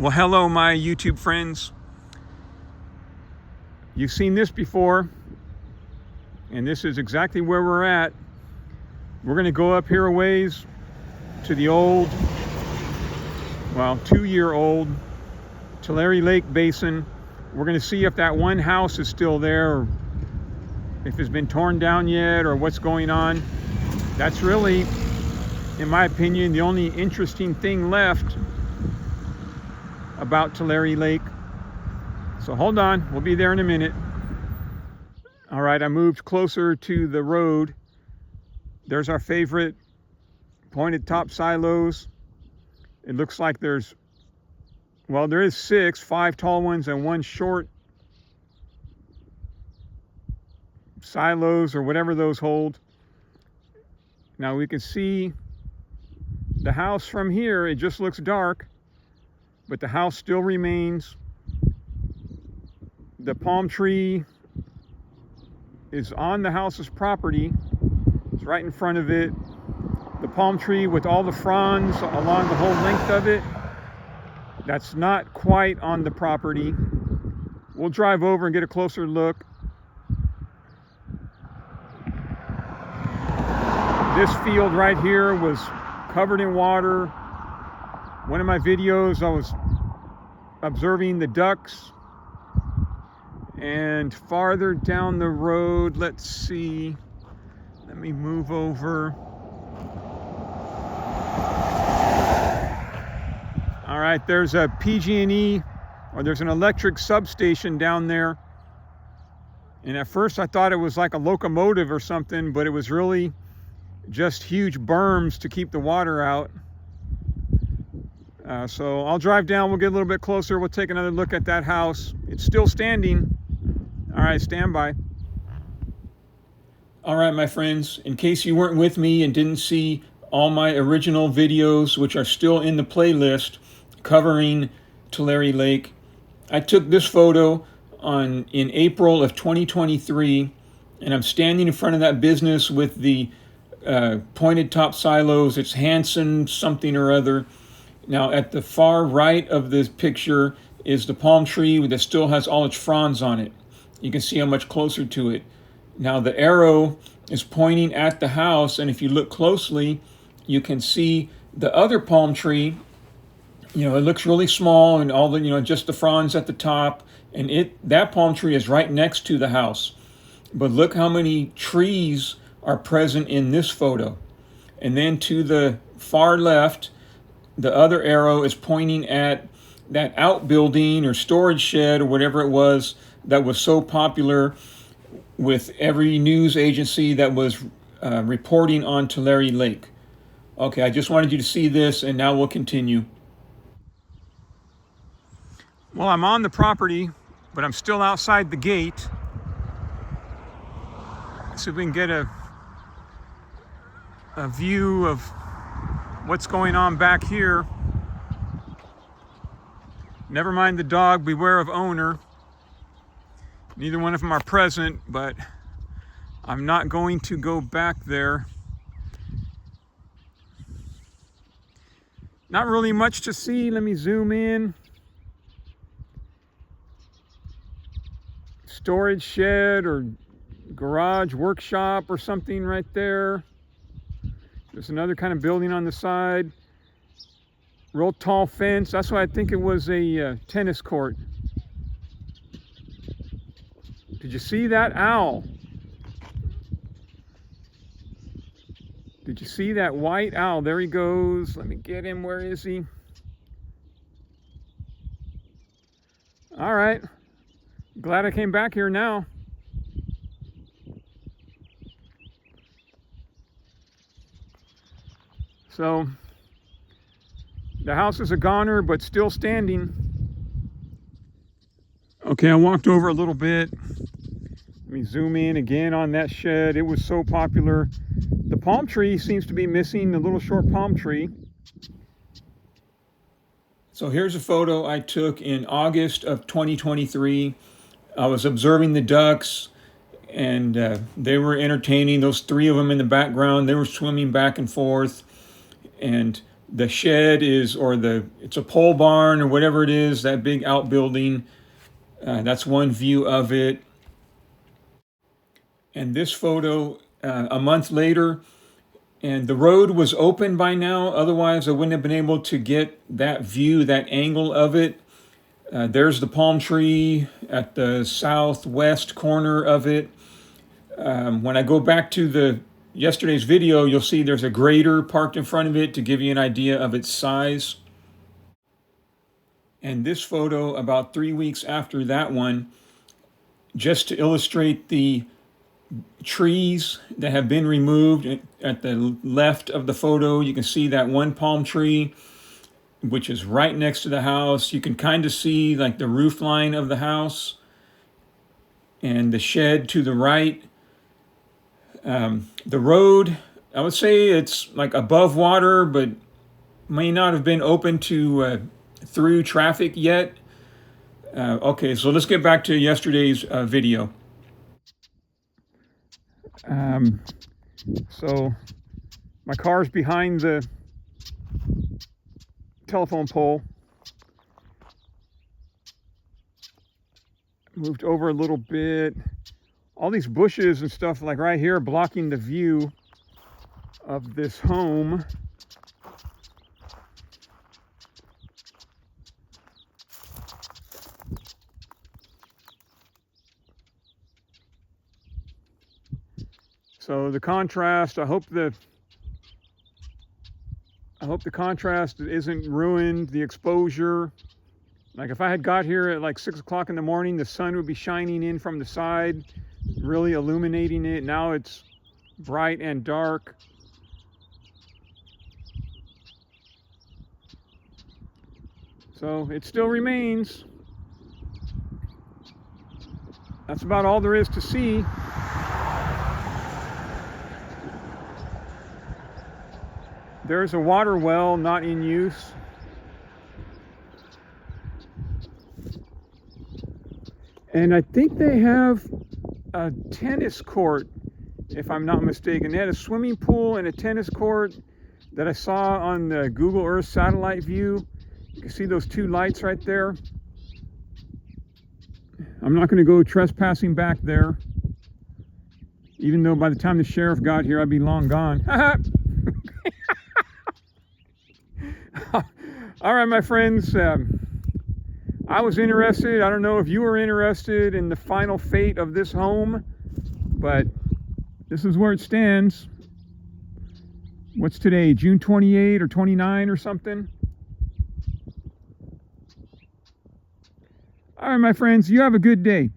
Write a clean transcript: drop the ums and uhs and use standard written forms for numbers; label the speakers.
Speaker 1: Well, hello, my YouTube friends. You've seen this before, and this is exactly where we're at. We're going to go up here a ways to the old, 2-year-old Tulare Lake basin. We're going to see if that one house is still there, or if it's been torn down yet, or what's going on. That's really, in my opinion, the only interesting thing left about Tulare Lake. So hold on, we'll be there in a minute. All right, I moved closer to the road. There's our favorite pointed top silos. It looks like there is 6, 5 tall ones and 1 short silos, or whatever those hold. Now we can see the house from here. It just looks dark, but the house still remains. The palm tree is on the house's property. It's right in front of it. The palm tree with all the fronds along the whole length of it, that's not quite on the property. We'll drive over and get a closer look. This field right here was covered in water. One of my videos, I was observing the ducks. And farther down the road, let's see, let me move over. All right, there's a PG&E, or there's an electric substation down there. And at first I thought it was like a locomotive or something, but it was really just huge berms to keep the water out. So I'll drive down, we'll get a little bit closer, we'll take another look at that house. It's still standing. All right, stand by. All right, my friends, in case you weren't with me and didn't see all my original videos, which are still in the playlist covering Tulare Lake, I took this photo in April of 2023, and I'm standing in front of that business with the pointed top silos. It's Hanson something or other. Now, at the far right of this picture is the palm tree that still has all its fronds on it. You can see how much closer to it. Now, the arrow is pointing at the house, and if you look closely, you can see the other palm tree. It looks really small, and all the, just the fronds at the top, and that palm tree is right next to the house. But look how many trees are present in this photo. And then to the far left, the other arrow is pointing at that outbuilding or storage shed or whatever it was that was so popular with every news agency that was reporting on Tulare Lake. Okay, I just wanted you to see this, and now we'll continue. Well, I'm on the property, but I'm still outside the gate. Let's see if we can get a view of what's going on back here. Never mind the dog, beware of owner. Neither one of them are present, but I'm not going to go back there. Not really much to see. Let me zoom in. Storage shed or garage workshop or something right there. There's another kind of building on the side. Real tall fence. That's why I think it was a tennis court. Did you see that owl? Did you see that white owl? There he goes. Let me get him. Where is he? All right. Glad I came back here now. So the house is a goner, but still standing. Okay, I walked over a little bit. Let me zoom in again on that shed. It was so popular. The palm tree seems to be missing, the little short palm tree. So here's a photo I took in August of 2023. I was observing the ducks, and they were entertaining. Those 3 of them in the background, they were swimming back and forth. And the shed is, or it's a pole barn or whatever it is, that big outbuilding. That's one view of it. And this photo, a month later, and the road was open by now. Otherwise, I wouldn't have been able to get that view, that angle of it. There's the palm tree at the southwest corner of it. When I go back to yesterday's video, you'll see there's a grader parked in front of it to give you an idea of its size. And this photo, about 3 weeks after that one, just to illustrate the trees that have been removed. At the left of the photo, you can see that one palm tree, which is right next to the house. You can kind of see like the roof line of the house and the shed to the right. The road, I would say it's like above water, but may not have been open to through traffic yet. Okay, so let's get back to yesterday's video. So my car's behind the telephone pole. Moved over a little bit. All these bushes and stuff like right here blocking the view of this home. So the contrast, I hope the contrast isn't ruined, the exposure. Like if I had got here at like 6 o'clock in the morning, the sun would be shining in from the side, really illuminating it. Now it's bright and dark. So it still remains. That's about all there is to see. There's a water well not in use. And I think they have a tennis court, if I'm not mistaken. They had a swimming pool and a tennis court that I saw on the Google Earth satellite view. You can see those two lights right there. I'm not going to go trespassing back there, even though by the time the sheriff got here, I'd be long gone. All right, my friends, I was interested. I don't know if you were interested in the final fate of this home, but this is where it stands. What's today, June 28 or 29 or something? All right, my friends, you have a good day.